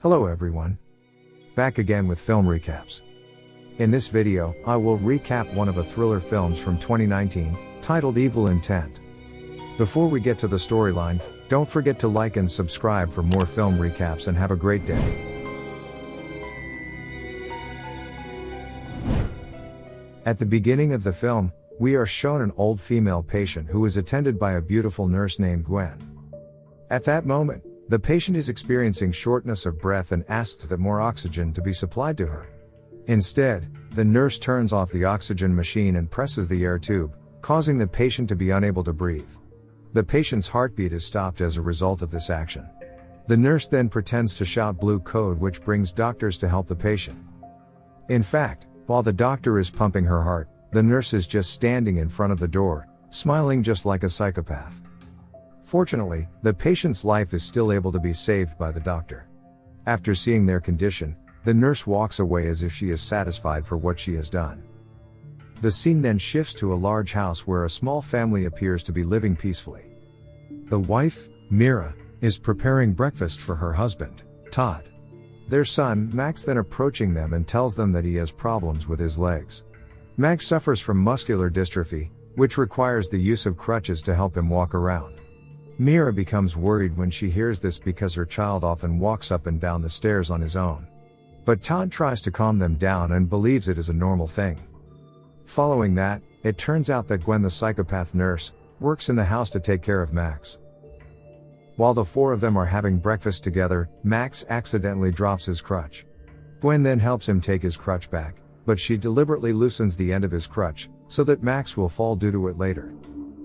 Hello everyone. Back again with film recaps. In this video, I will recap one of a thriller films from 2019, titled Evil Intent. Before we get to the storyline, don't forget to like and subscribe for more film recaps and have a great day. At the beginning of the film, we are shown an old female patient who is attended by a beautiful nurse named Gwen. At that moment, the patient is experiencing shortness of breath and asks that more oxygen to be supplied to her. Instead, the nurse turns off the oxygen machine and presses the air tube, causing the patient to be unable to breathe. The patient's heartbeat is stopped as a result of this action. The nurse then pretends to shout blue code, which brings doctors to help the patient. In fact, while the doctor is pumping her heart, the nurse is just standing in front of the door, smiling just like a psychopath. Fortunately, the patient's life is still able to be saved by the doctor. After seeing their condition, the nurse walks away as if she is satisfied for what she has done. The scene then shifts to a large house where a small family appears to be living peacefully. The wife, Mira, is preparing breakfast for her husband, Todd. Their son, Max, then approaching them and tells them that he has problems with his legs. Max suffers from muscular dystrophy, which requires the use of crutches to help him walk around. Mira becomes worried when she hears this because her child often walks up and down the stairs on his own. But Todd tries to calm them down and believes it is a normal thing. Following that, it turns out that Gwen, the psychopath nurse, works in the house to take care of Max. While the four of them are having breakfast together, Max accidentally drops his crutch. Gwen then helps him take his crutch back, but she deliberately loosens the end of his crutch, so that Max will fall due to it later.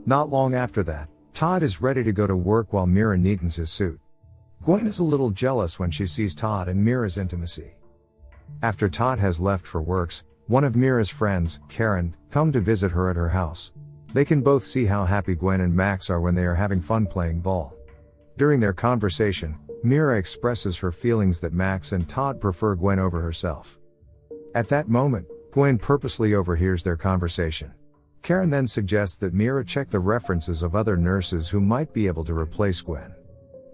Not long after that, Todd is ready to go to work while Mira neatens his suit. Gwen is a little jealous when she sees Todd and Mira's intimacy. After Todd has left for works, one of Mira's friends, Karen, come to visit her at her house. They can both see how happy Gwen and Max are when they are having fun playing ball. During their conversation, Mira expresses her feelings that Max and Todd prefer Gwen over herself. At that moment, Gwen purposely overhears their conversation. Karen then suggests that Mira check the references of other nurses who might be able to replace Gwen.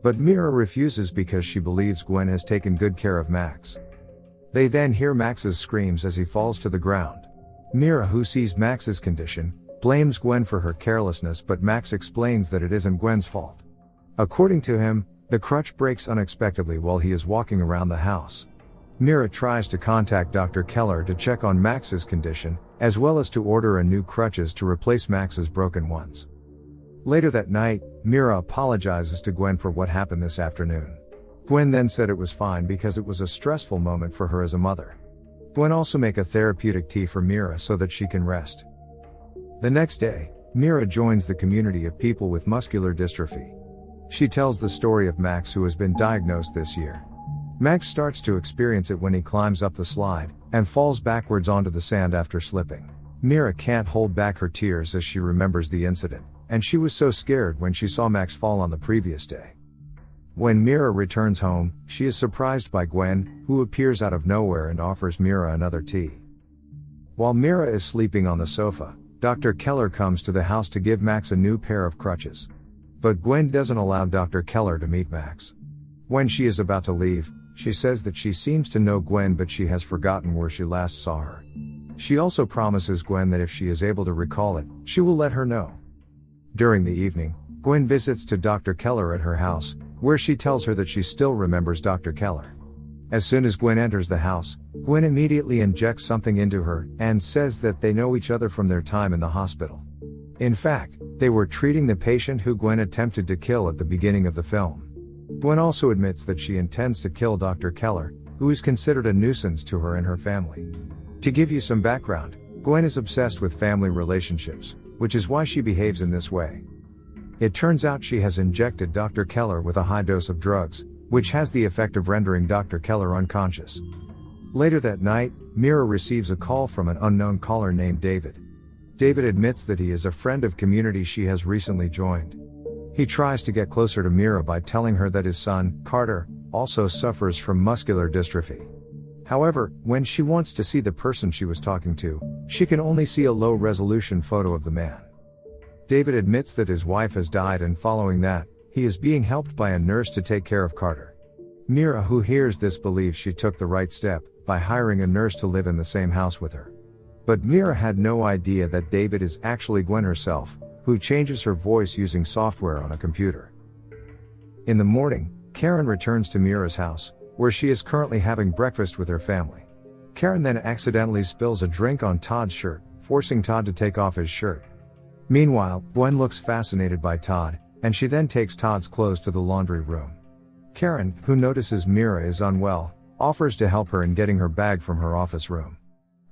But Mira refuses because she believes Gwen has taken good care of Max. They then hear Max's screams as he falls to the ground. Mira, who sees Max's condition, blames Gwen for her carelessness, but Max explains that it isn't Gwen's fault. According to him, the crutch breaks unexpectedly while he is walking around the house. Mira tries to contact Dr. Keller to check on Max's condition, as well as to order a new crutches to replace Max's broken ones. Later that night, Mira apologizes to Gwen for what happened this afternoon. Gwen then said it was fine because it was a stressful moment for her as a mother. Gwen also make a therapeutic tea for Mira so that she can rest. The next day, Mira joins the community of people with muscular dystrophy. She tells the story of Max, who has been diagnosed this year. Max starts to experience it when he climbs up the slide, and falls backwards onto the sand after slipping. Mira can't hold back her tears as she remembers the incident, and she was so scared when she saw Max fall on the previous day. When Mira returns home, she is surprised by Gwen, who appears out of nowhere and offers Mira another tea. While Mira is sleeping on the sofa, Dr. Keller comes to the house to give Max a new pair of crutches. But Gwen doesn't allow Dr. Keller to meet Max. When she is about to leave, she says that she seems to know Gwen, but she has forgotten where she last saw her. She also promises Gwen that if she is able to recall it, she will let her know. During the evening, Gwen visits to Dr. Keller at her house, where she tells her that she still remembers Dr. Keller. As soon as Gwen enters the house, Gwen immediately injects something into her, and says that they know each other from their time in the hospital. In fact, they were treating the patient who Gwen attempted to kill at the beginning of the film. Gwen also admits that she intends to kill Dr. Keller, who is considered a nuisance to her and her family. To give you some background, Gwen is obsessed with family relationships, which is why she behaves in this way. It turns out she has injected Dr. Keller with a high dose of drugs, which has the effect of rendering Dr. Keller unconscious. Later that night, Mira receives a call from an unknown caller named David. David admits that he is a friend of community she has recently joined. He tries to get closer to Mira by telling her that his son, Carter, also suffers from muscular dystrophy. However, when she wants to see the person she was talking to, she can only see a low-resolution photo of the man. David admits that his wife has died, and following that, he is being helped by a nurse to take care of Carter. Mira, who hears this, believes she took the right step by hiring a nurse to live in the same house with her. But Mira had no idea that David is actually Gwen herself, who changes her voice using software on a computer. In the morning, Karen returns to Mira's house, where she is currently having breakfast with her family. Karen then accidentally spills a drink on Todd's shirt, forcing Todd to take off his shirt. Meanwhile, Gwen looks fascinated by Todd, and she then takes Todd's clothes to the laundry room. Karen, who notices Mira is unwell, offers to help her in getting her bag from her office room.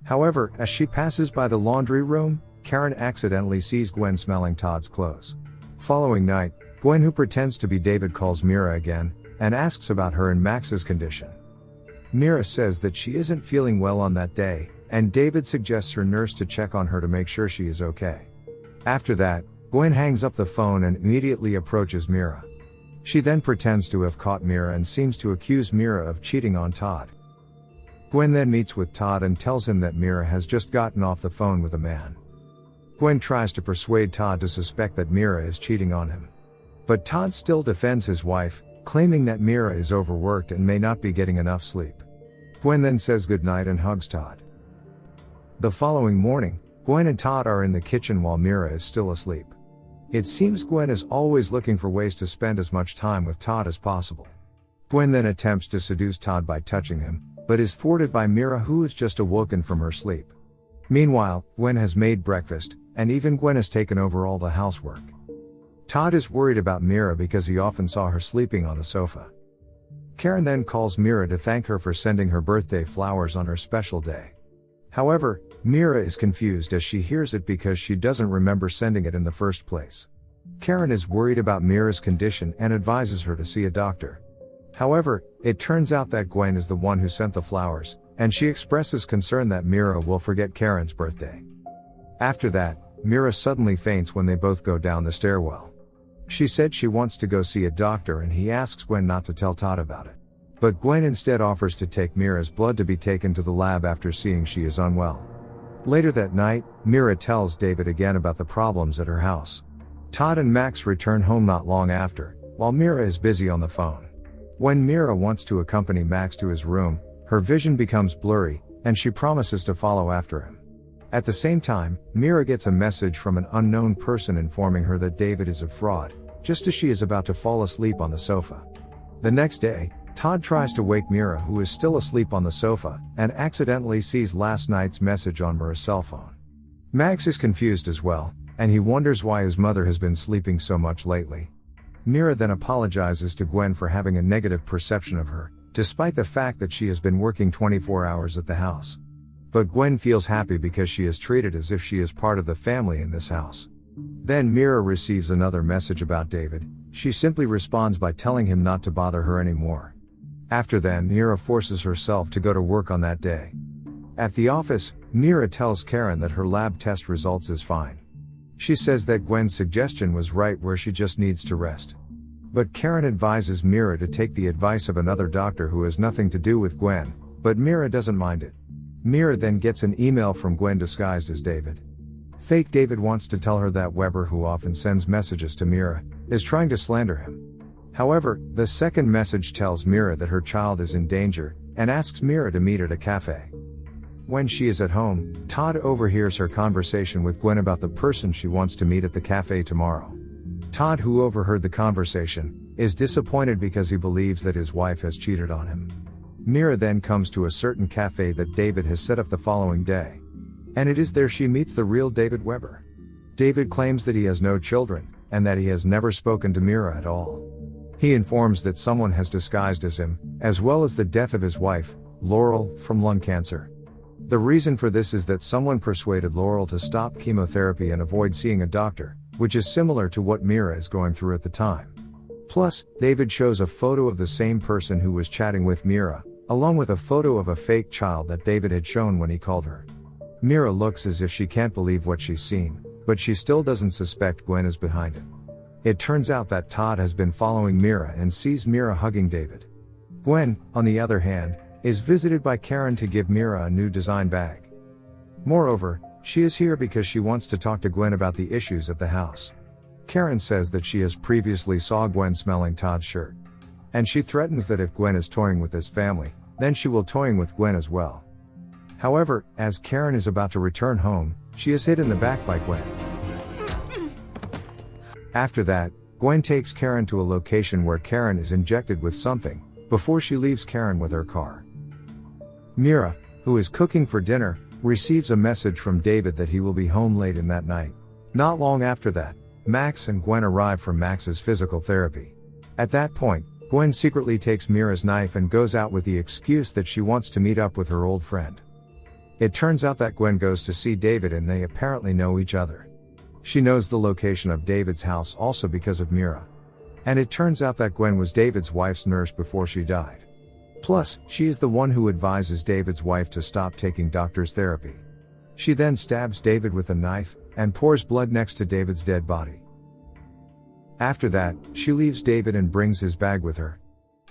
However, as she passes by the laundry room, Karen accidentally sees Gwen smelling Todd's clothes. Following night, Gwen, who pretends to be David, calls Mira again, and asks about her and Max's condition. Mira says that she isn't feeling well on that day, and David suggests her nurse to check on her to make sure she is okay. After that, Gwen hangs up the phone and immediately approaches Mira. She then pretends to have caught Mira and seems to accuse Mira of cheating on Todd. Gwen then meets with Todd and tells him that Mira has just gotten off the phone with a man. Gwen tries to persuade Todd to suspect that Mira is cheating on him. But Todd still defends his wife, claiming that Mira is overworked and may not be getting enough sleep. Gwen then says goodnight and hugs Todd. The following morning, Gwen and Todd are in the kitchen while Mira is still asleep. It seems Gwen is always looking for ways to spend as much time with Todd as possible. Gwen then attempts to seduce Todd by touching him, but is thwarted by Mira, who is just awoken from her sleep. Meanwhile, Gwen has made breakfast, and even Gwen has taken over all the housework. Todd is worried about Mira because he often saw her sleeping on the sofa. Karen then calls Mira to thank her for sending her birthday flowers on her special day. However, Mira is confused as she hears it because she doesn't remember sending it in the first place. Karen is worried about Mira's condition and advises her to see a doctor. However, it turns out that Gwen is the one who sent the flowers, and she expresses concern that Mira will forget Karen's birthday. After that, Mira suddenly faints when they both go down the stairwell. She said she wants to go see a doctor and he asks Gwen not to tell Todd about it. But Gwen instead offers to take Mira's blood to be taken to the lab after seeing she is unwell. Later that night, Mira tells David again about the problems at her house. Todd and Max return home not long after, while Mira is busy on the phone. When Mira wants to accompany Max to his room, her vision becomes blurry, and she promises to follow after him. At the same time, Mira gets a message from an unknown person informing her that David is a fraud, just as she is about to fall asleep on the sofa. The next day, Todd tries to wake Mira, who is still asleep on the sofa, and accidentally sees last night's message on Mira's cell phone. Max is confused as well, and he wonders why his mother has been sleeping so much lately. Mira then apologizes to Gwen for having a negative perception of her, despite the fact that she has been working 24 hours at the house. But Gwen feels happy because she is treated as if she is part of the family in this house. Then Mira receives another message about David. She simply responds by telling him not to bother her anymore. After then, Mira forces herself to go to work on that day. At the office, Mira tells Karen that her lab test results is fine. She says that Gwen's suggestion was right, where she just needs to rest. But Karen advises Mira to take the advice of another doctor who has nothing to do with Gwen, but Mira doesn't mind it. Mira then gets an email from Gwen disguised as David. Fake David wants to tell her that Weber, who often sends messages to Mira, is trying to slander him. However, the second message tells Mira that her child is in danger, and asks Mira to meet at a cafe. When she is at home, Todd overhears her conversation with Gwen about the person she wants to meet at the cafe tomorrow. Todd, who overheard the conversation, is disappointed because he believes that his wife has cheated on him. Mira then comes to a certain cafe that David has set up the following day. And it is there she meets the real David Weber. David claims that he has no children, and that he has never spoken to Mira at all. He informs that someone has disguised as him, as well as the death of his wife, Laurel, from lung cancer. The reason for this is that someone persuaded Laurel to stop chemotherapy and avoid seeing a doctor, which is similar to what Mira is going through at the time. Plus, David shows a photo of the same person who was chatting with Mira, along with a photo of a fake child that David had shown when he called her. Mira looks as if she can't believe what she's seen, but she still doesn't suspect Gwen is behind it. It turns out that Todd has been following Mira and sees Mira hugging David. Gwen, on the other hand, is visited by Karen to give Mira a new design bag. Moreover, she is here because she wants to talk to Gwen about the issues at the house. Karen says that she has previously saw Gwen smelling Todd's shirt. and she threatens that if Gwen is toying with this family, then she will toying with Gwen as well. However, as Karen is about to return home, she is hit in the back by Gwen. After that, Gwen takes Karen to a location where Karen is injected with something, before she leaves Karen with her car. Mira, who is cooking for dinner, receives a message from David that he will be home late in that night. Not long after that, Max and Gwen arrive from Max's physical therapy. At that point, Gwen secretly takes Mira's knife and goes out with the excuse that she wants to meet up with her old friend. It turns out that Gwen goes to see David and they apparently know each other. She knows the location of David's house also because of Mira. And it turns out that Gwen was David's wife's nurse before she died. Plus, she is the one who advises David's wife to stop taking doctor's therapy. She then stabs David with a knife, and pours blood next to David's dead body. After that, she leaves David and brings his bag with her.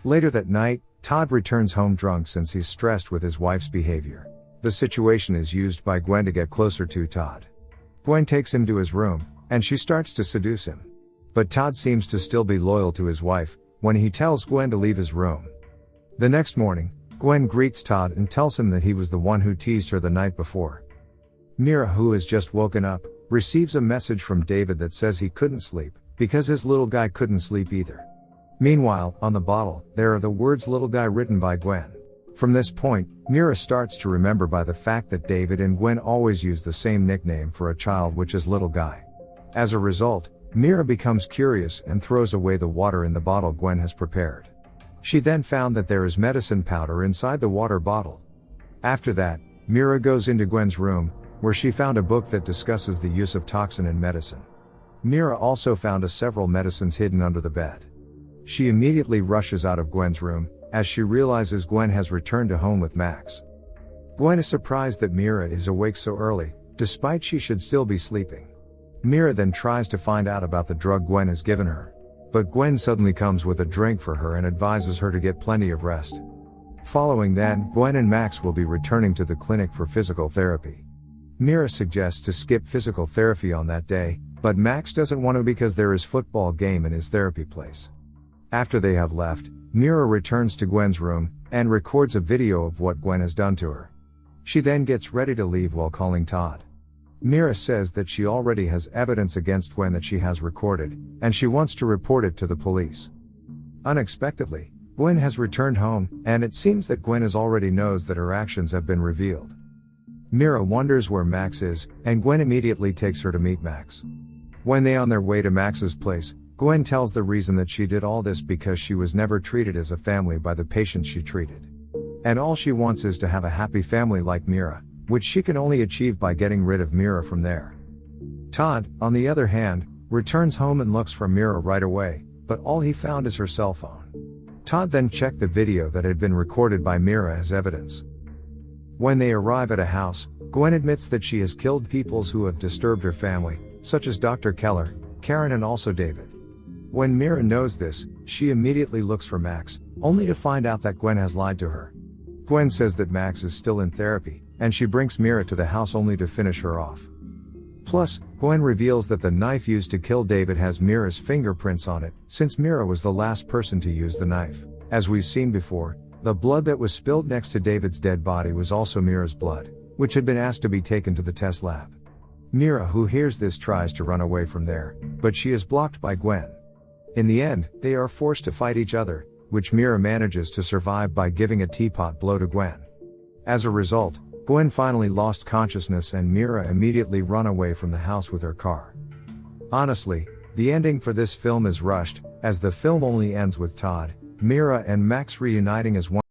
Later that night, Todd returns home drunk since he's stressed with his wife's behavior. The situation is used by Gwen to get closer to Todd. Gwen takes him to his room, and she starts to seduce him. But Todd seems to still be loyal to his wife, when he tells Gwen to leave his room. The next morning, Gwen greets Todd and tells him that he was the one who teased her the night before. Mira, who has just woken up, receives a message from David that says he couldn't sleep, because his little guy couldn't sleep either. Meanwhile, on the bottle, there are the words "little guy" written by Gwen. From this point, Mira starts to remember by the fact that David and Gwen always use the same nickname for a child, which is little guy. As a result, Mira becomes curious and throws away the water in the bottle Gwen has prepared. She then found that there is medicine powder inside the water bottle. After that, Mira goes into Gwen's room, where she found a book that discusses the use of toxin in medicine. Mira also found several medicines hidden under the bed. She immediately rushes out of Gwen's room, as she realizes Gwen has returned to home with Max. Gwen is surprised that Mira is awake so early, despite she should still be sleeping. Mira then tries to find out about the drug Gwen has given her. But Gwen suddenly comes with a drink for her and advises her to get plenty of rest. Following that, Gwen and Max will be returning to the clinic for physical therapy. Mira suggests to skip physical therapy on that day, but Max doesn't want to because there is football game in his therapy place. After they have left, Mira returns to Gwen's room, and records a video of what Gwen has done to her. She then gets ready to leave while calling Todd. Mira says that she already has evidence against Gwen that she has recorded, and she wants to report it to the police. Unexpectedly, Gwen has returned home, and it seems that Gwen already knows that her actions have been revealed. Mira wonders where Max is, and Gwen immediately takes her to meet Max. When they are on their way to Max's place, Gwen tells the reason that she did all this because she was never treated as a family by the patients she treated. And all she wants is to have a happy family like Mira, which she can only achieve by getting rid of Mira from there. Todd, on the other hand, returns home and looks for Mira right away, but all he found is her cell phone. Todd then checked the video that had been recorded by Mira as evidence. When they arrive at a house, Gwen admits that she has killed people who have disturbed her family, such as Dr. Keller, Karen and also David. When Mira knows this, she immediately looks for Max, only to find out that Gwen has lied to her. Gwen says that Max is still in therapy, and she brings Mira to the house only to finish her off. Plus, Gwen reveals that the knife used to kill David has Mira's fingerprints on it, since Mira was the last person to use the knife. As we've seen before, the blood that was spilled next to David's dead body was also Mira's blood, which had been asked to be taken to the test lab. Mira, who hears this, tries to run away from there, but she is blocked by Gwen. In the end, they are forced to fight each other, which Mira manages to survive by giving a teapot blow to Gwen. As a result, Gwen finally lost consciousness and Mira immediately run away from the house with her car. Honestly, the ending for this film is rushed, as the film only ends with Todd, Mira and Max reuniting as one.